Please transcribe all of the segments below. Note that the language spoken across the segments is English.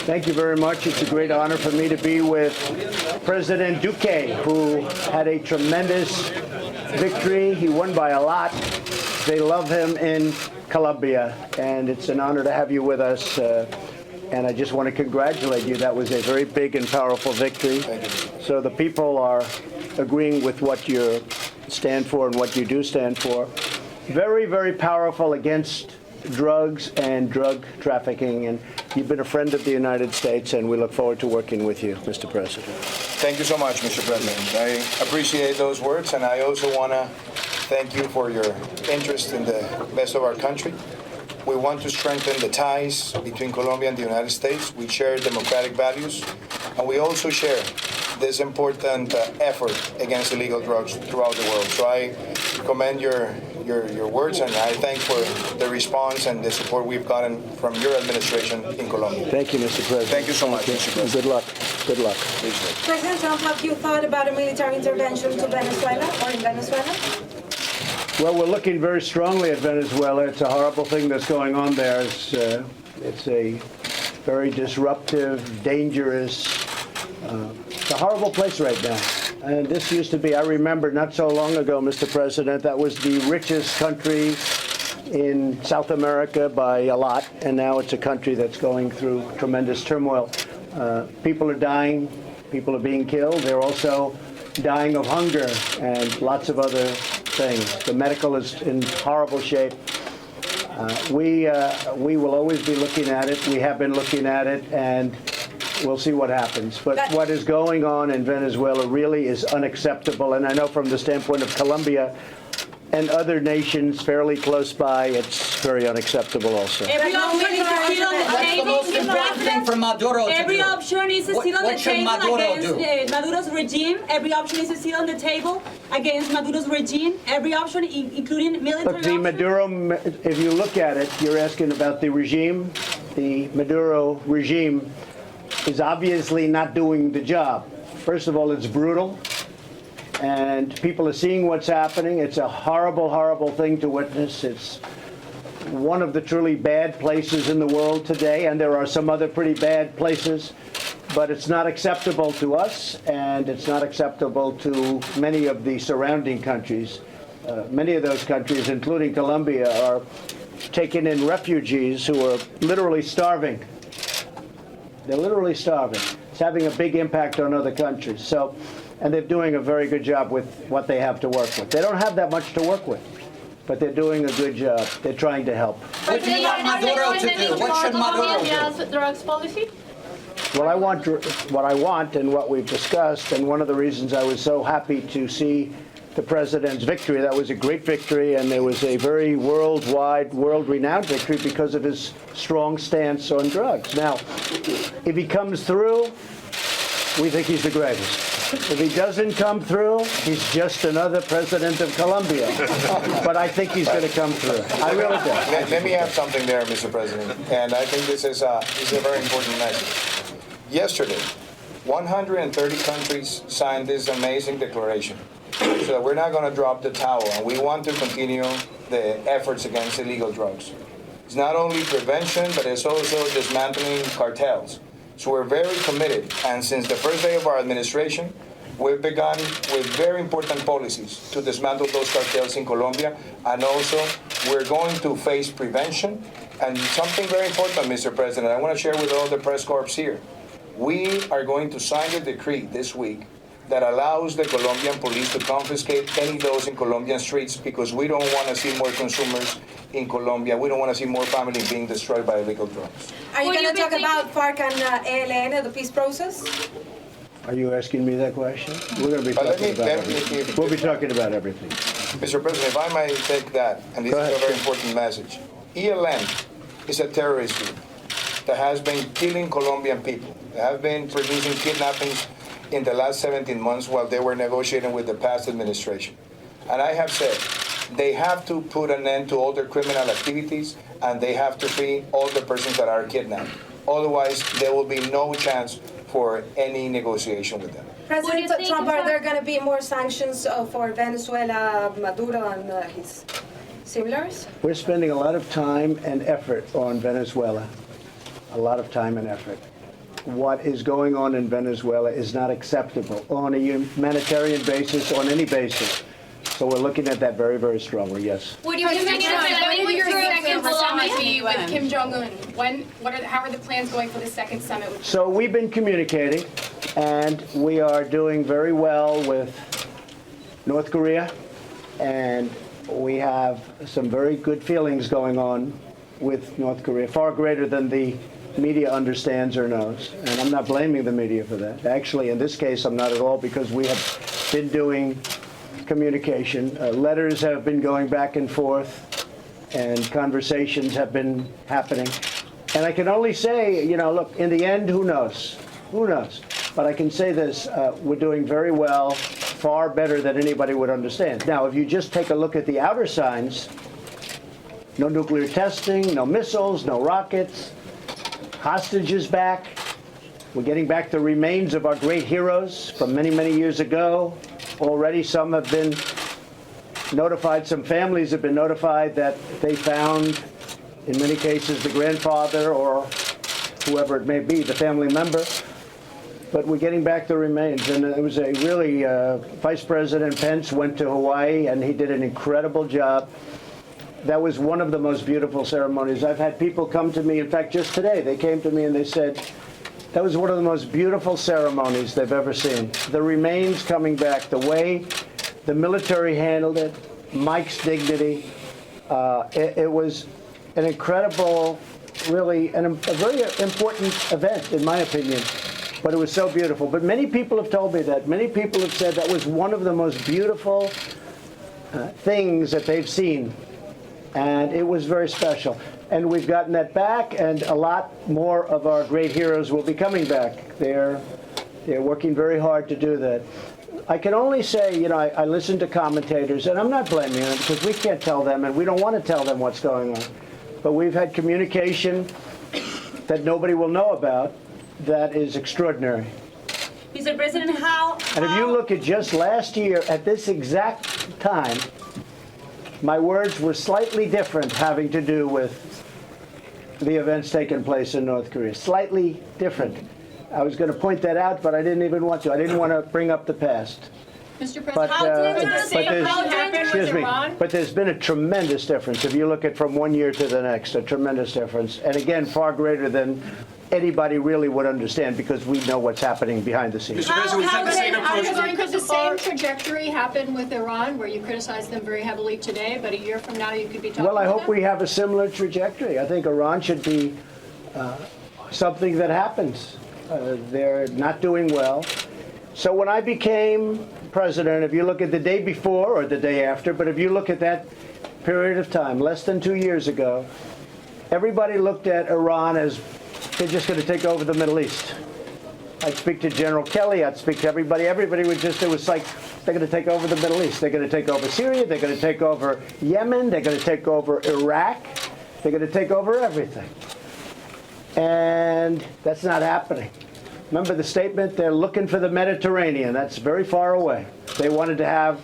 Thank you very much. It's a great honor for me to be with President Duque, who had a tremendous victory. He won by a lot. They love him in Colombia, and it's an honor to have you with us. And I just want to congratulate you. That was a very big and powerful victory. So the people are agreeing with what you stand for and what you do stand for. Very, very powerful against drugs and drug trafficking, and you've been a friend of the United States, and we look forward to working with you, Mr. President. Thank you so much, Mr. President. I appreciate those words, and I also want to thank you for your interest in the best of our country. We want to strengthen the ties between Colombia and the United States. We share democratic values, and we also share this important effort against illegal drugs throughout the world. So I commend your words, and I thank for the response and the support we've gotten from your administration in Colombia. Thank you, Mr. President. Thank you so much, Mr. President. Good luck. Good luck. President Trump, have you thought about a military intervention to Venezuela or in Venezuela? Well, we're looking very strongly at Venezuela. It's a horrible thing that's going on there. It's a very disruptive, dangerous, it's a horrible place right now. And this used to be, I remember not so long ago, Mr. President, that was the richest country in South America by a lot, and now it's a country that's going through tremendous turmoil. People are dying, people are being killed. They're also dying of hunger and lots of other things. The medical is in horrible shape. We will always be looking at it. We have been looking at it, and we'll see what happens. But what is going on in Venezuela really is unacceptable. And I know from the standpoint of Colombia and other nations fairly close by, it's very unacceptable also. Every option is still on the What's the most important thing for Maduro to Every do? option is still on the What should table Maduro against Maduro's regime. Every option is still on the table against Maduro's regime. Every option, including military Look, the Maduro, if you look at it, you're asking about the regime. The Maduro regime is obviously not doing the job. First of all, it's brutal, and people are seeing what's happening. It's a horrible, horrible thing to witness. It's one of the truly bad places in the world today, and there are some other pretty bad places, but it's not acceptable to us, and it's not acceptable to many of the surrounding countries. Many of those countries, including Colombia, are taking in refugees who are literally starving. They're literally starving. It's having a big impact on other countries. So, and they're doing a very good job with what they have to work with. They don't have that much to work with, but they're doing a good job. They're trying to help. What do you want Maduro to do? What should Maduro do? Drugs policy? Well, I want what I want and what we've discussed, and one of the reasons I was so happy to see the president's victory. That was a great victory, and there was a very worldwide, world-renowned victory because of his strong stance on drugs. Now, if he comes through, we think he's the greatest. If he doesn't come through, he's just another president of Colombia. But I think he's going to come through. I really do. Let me add something there, Mr. President, and I think this is a very important message. Yesterday, 130 countries signed this amazing declaration. So we're not going to drop the towel, and we want to continue the efforts against illegal drugs. It's not only prevention, but it's also dismantling cartels. So we're very committed, and since the first day of our administration, we've begun with very important policies to dismantle those cartels in Colombia, and also we're going to face prevention. And something very important, Mr. President, I want to share with all the press corps here. We are going to sign a decree this week that allows the Colombian police to confiscate any dose in Colombian streets, because we don't want to see more consumers in Colombia. We don't want to see more families being destroyed by illegal drugs. Are you going to talk about FARC and ELN, the peace process? Are you asking me that question? We're going to be talking about everything. We'll be talking about everything. Mr. President, if I might take that, and this is a very important message. ELN is a terrorist group that has been killing Colombian people. They have been producing kidnappings in the last 17 months while they were negotiating with the past administration. And I have said, they have to put an end to all their criminal activities, and they have to free all the persons that are kidnapped. Otherwise, there will be no chance for any negotiation with them. President Trump, are there going to be more sanctions for Venezuela, Maduro, and his similars? We're spending a lot of time and effort on Venezuela, a lot of time and effort. what is going on in Venezuela is not acceptable on a humanitarian basis, on any basis. So we're looking at that very, very strongly, yes. Would you when will your second summit be with Kim Jong-un? How are the plans going for the second summit? So we've been communicating, and we are doing very well with North Korea, and we have some very good feelings going on with North Korea, far greater than the media understands or knows. And I'm not blaming the media for that. Actually, in this case, I'm not at all, because we have been doing communication. Letters have been going back and forth, and conversations have been happening. And I can only say, look, in the end, who knows? Who knows? But I can say this, we're doing very well, far better than anybody would understand. Now, if you just take a look at the outer signs, no nuclear testing, no missiles, no rockets, hostages back. We're getting back the remains of our great heroes from many, many years ago. Already some have been notified, some families have been notified that they found, in many cases, the grandfather or whoever it may be, the family member. But we're getting back the remains. And it was a really, Vice President Pence went to Hawaii, and he did an incredible job. That was one of the most beautiful ceremonies. I've had people come to me, in fact, just today, they came to me and they said, that was one of the most beautiful ceremonies they've ever seen. The remains coming back, the way the military handled it, Mike's dignity. It was an incredible, really, a very important event, in my opinion. But it was so beautiful. But many people have told me that. Many people have said that was one of the most beautiful things that they've seen. And it was very special. And we've gotten that back, and a lot more of our great heroes will be coming back. They're working very hard to do that. I can only say, I listen to commentators, and I'm not blaming them, because we can't tell them, and we don't want to tell them what's going on. But we've had communication that nobody will know about that is extraordinary. Mr. President, how... And if you look at just last year, at this exact time, my words were slightly different, having to do with the events taking place in North Korea. Slightly different. I was going to point that out, but I didn't even want to. I didn't want to bring up the past. Mr. President, but there's been a tremendous difference. If you look at from one year to the next, a tremendous difference. And again, far greater than anybody really would understand, because we know what's happening behind the scenes. Mr. President, we take the same approach. Could the same trajectory happen with Iran, where you criticize them very heavily today, but a year from now you could be talking Well, I about hope them? we have a similar trajectory. I think Iran should be something that happens. They're not doing well. So when I became president, if you look at the day before or the day after, but if you look at that period of time, less than 2 years ago, everybody looked at Iran as they're just going to take over the Middle East. I'd speak to General Kelly, I'd speak to everybody. Everybody would just, it was like, they're going to take over the Middle East. They're going to take over Syria, they're going to take over Yemen, they're going to take over Iraq, they're going to take over everything. And that's not happening. Remember the statement, they're looking for the Mediterranean. That's very far away. They wanted to have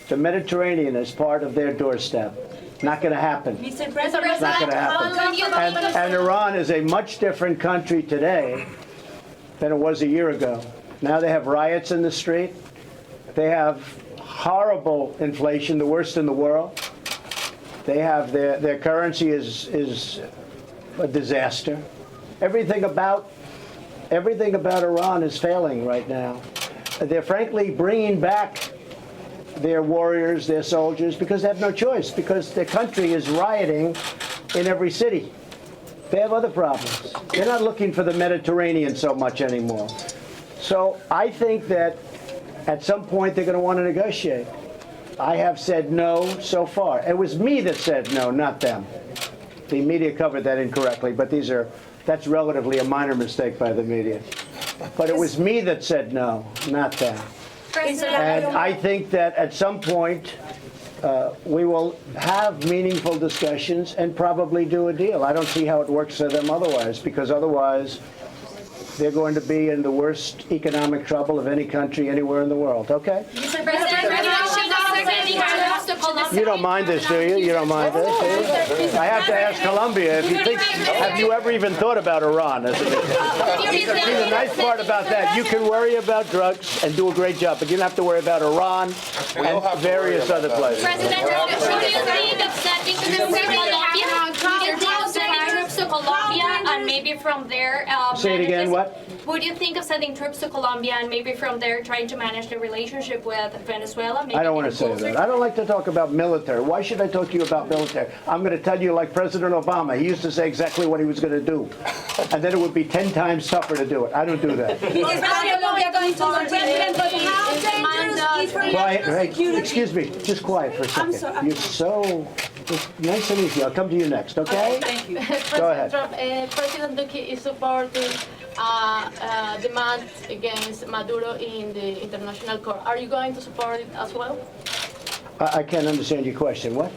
the Mediterranean as part of their doorstep. Not going to happen. Mr. President, It's not going to happen. And Iran is a much different country today than it was a year ago. Now they have riots in the street. They have horrible inflation, the worst in the world. They have their currency is a disaster. Everything about Iran is failing right now. They're frankly bringing back their warriors, their soldiers, because they have no choice, because their country is rioting in every city. They have other problems. They're not looking for the Mediterranean so much anymore. So I think that at some point they're going to want to negotiate. I have said no so far. It was me that said no, not them. The media covered that incorrectly, but that's relatively a minor mistake by the media. But it was me that said no, not them. And I think that at some point we will have meaningful discussions and probably do a deal. I don't see how it works for them otherwise, because otherwise they're going to be in the worst economic trouble of any country anywhere in the world. Okay? Mr. President, You don't mind this, do you? You don't mind this, do you? I have to ask Colombia if you think, have you ever even thought about Iran? nice part about that, you can worry about drugs and do a great job, but you don't have to worry about Iran We all and have to worry various about other that. places. President Trump, what do you think of sending troops to Colombia? Do you think of sending troops to Colombia and maybe from there? Say it again, what? Would you think of sending troops to Colombia and maybe from there trying to manage the relationship with Venezuela? Maybe I don't want to getting say closer? that. I don't like to talk about military. Why should I talk to you about military? I'm going to tell you like President Obama. He used to say exactly what he was going to do. And then it would be 10 times tougher to do it. I don't do that. Is Colombia going to President, but how dangerous is for Quiet, national hey, security? excuse me, just quiet for a second. sorry. You're so, just nice and easy. I'll come to you next, okay? Thank you. Go ahead. Trump, President Duque is supporting demands against Maduro in the international court. Are you going to support it as well? I can't understand your question. What?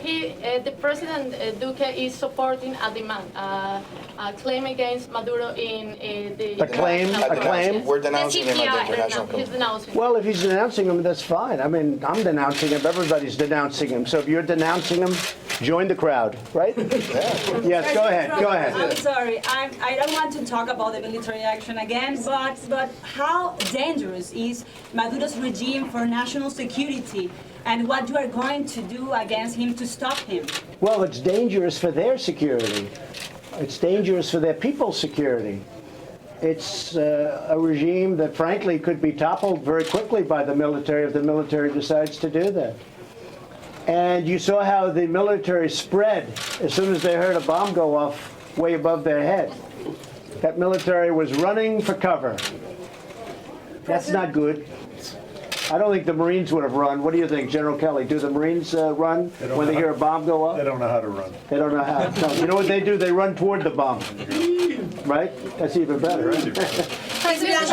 The President Duque is supporting a demand, a claim against Maduro in the A claim? A claim? We're denouncing him at the international He's court. denouncing. Well, if he's denouncing him, that's fine. I mean, I'm denouncing him. Everybody's denouncing him. So if you're denouncing him, join the crowd, right? Yes, go ahead. Go I'm ahead. sorry. I don't want to talk about the military action again, but how dangerous is Maduro's regime for national security, and what you are going to do against him to stop him? Well, it's dangerous for their security. It's dangerous for their people's security. It's a regime that, frankly, could be toppled very quickly by the military if the military decides to do that. And you saw how the military spread as soon as they heard a bomb go off way above their head. That military was running for cover. That's not good. I don't think the Marines would have run. What do you think, General Kelly? Do the Marines run when they hear a bomb go off? They don't know how to run. They don't know how. No, you know what they do? They run toward the bomb. Right? That's even better. Right? President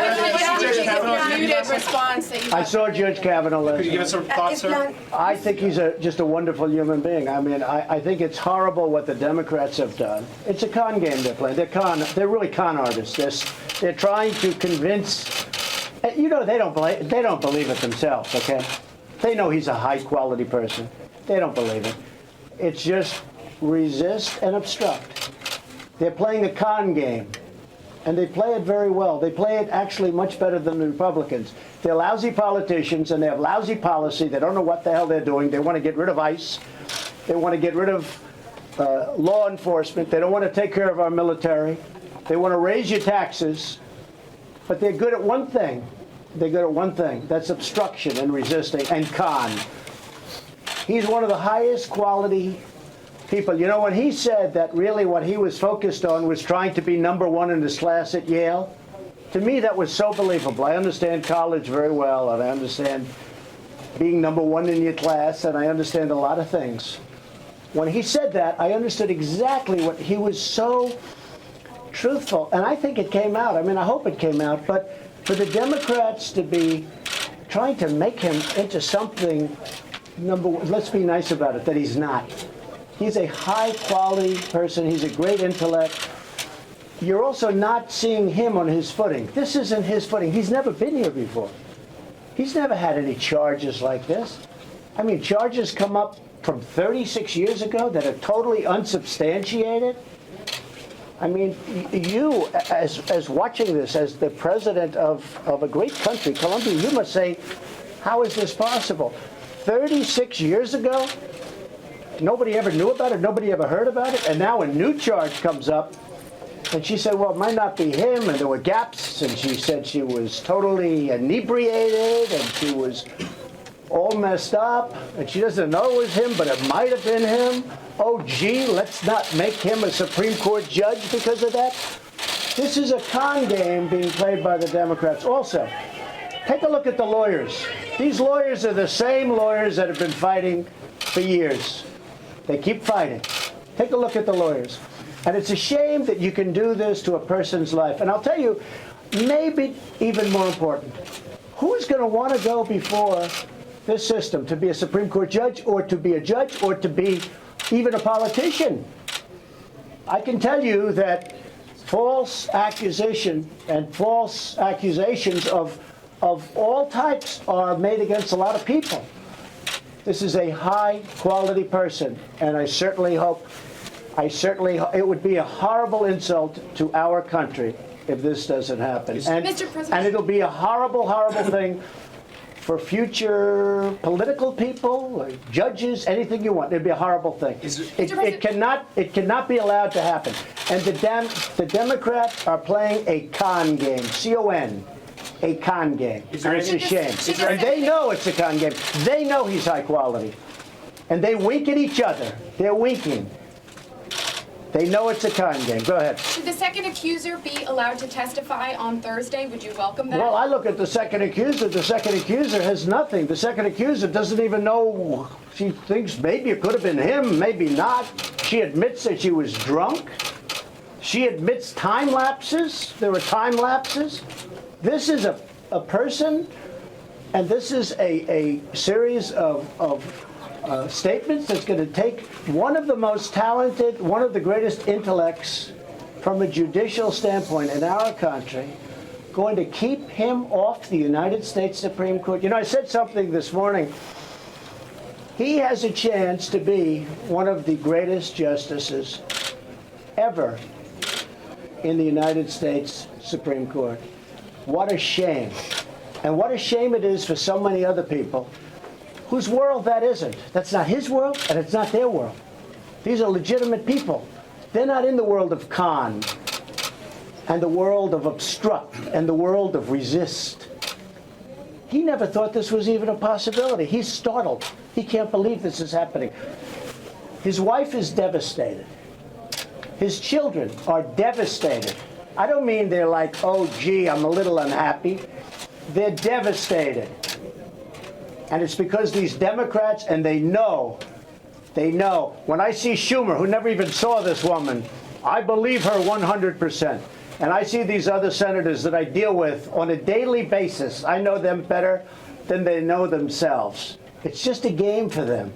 muted response that you I saw Judge Kavanaugh last Could you give us night. some thoughts, sir? I think he's just a wonderful human being. I mean, I think it's horrible what the Democrats have done. It's a con game they're playing. They're really con artists. They're trying to convince. You know, they don't believe it themselves, okay? They know he's a high-quality person. They don't believe it. It's just resist and obstruct. They're playing a con game, and they play it very well. They play it actually much better than the Republicans. They're lousy politicians, and they have lousy policy. They don't know what the hell they're doing. They want to get rid of ICE. They want to get rid of law enforcement. They don't want to take care of our military. They want to raise your taxes. But they're good at one thing. They're good at one thing. That's obstruction and resisting and con. He's one of the highest quality people. You know, when he said that really what he was focused on was trying to be number one in his class at Yale, to me that was so believable. I understand college very well, and I understand being number one in your class, and I understand a lot of things. When he said that, I understood exactly what he was so truthful, and I think it came out. I mean, I hope it came out, but for the Democrats to be trying to make him into something, let's be nice about it, that he's not. He's a high-quality person. He's a great intellect. You're also not seeing him on his footing. This isn't his footing. He's never been here before. He's never had any charges like this. I mean, charges come up from 36 years ago that are totally unsubstantiated. I mean, you, as watching this, as the president of a great country, Colombia, you must say, how is this possible? 36 years ago, nobody ever knew about it, nobody ever heard about it, and now a new charge comes up, and she said, well, it might not be him, and there were gaps, and she said she was totally inebriated, and she was all messed up, and she doesn't know it was him, but it might have been him. Oh, gee, let's not make him a Supreme Court judge because of that. This is a con game being played by the Democrats. Also, take a look at the lawyers. These lawyers are the same lawyers that have been fighting for years. They keep fighting. Take a look at the lawyers. And it's a shame that you can do this to a person's life. And I'll tell you, maybe even more important, who's going to want to go before this system to be a Supreme Court judge or to be a judge or to be even a politician? I can tell you that false accusation and false accusations of all types are made against a lot of people. This is a high-quality person, and I certainly hope, it would be a horrible insult to our country if this doesn't happen. Mr. President. And it'll be a horrible, horrible thing for future political people, like judges, anything you want. It'd be a horrible thing. It cannot be allowed to happen. And the Democrats are playing a con game, C-O-N, a con game. And it's a shame. And they know it's a con game. They know he's high quality. And they wink at each other. They're winking. They know it's a con game. Go ahead. Should the second accuser be allowed to testify on Thursday? Would you welcome that? Well, I look at the second accuser. The second accuser has nothing. The second accuser doesn't even know. She thinks maybe it could have been him, maybe not. She admits that she was drunk. She admits time lapses. There were time lapses. This is a person, and this is a series of statements that's going to take one of the most talented, one of the greatest intellects from a judicial standpoint in our country, going to keep him off the United States Supreme Court. You know, I said something this morning. He has a chance to be one of the greatest justices ever in the United States Supreme Court. What a shame. And what a shame it is for so many other people whose world that isn't. That's not his world, and it's not their world. These are legitimate people. They're not in the world of con, and the world of obstruct, and the world of resist. He never thought this was even a possibility. He's startled. He can't believe this is happening. His wife is devastated. His children are devastated. I don't mean they're like, oh, gee, I'm a little unhappy. They're devastated. And it's because these Democrats, and they know. When I see Schumer, who never even saw this woman, I believe her 100%. And I see these other senators that I deal with on a daily basis. I know them better than they know themselves. It's just a game for them.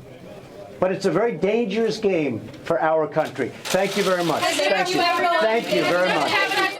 But it's a very dangerous game for our country. Thank you very much. Thank you. Thank you very much.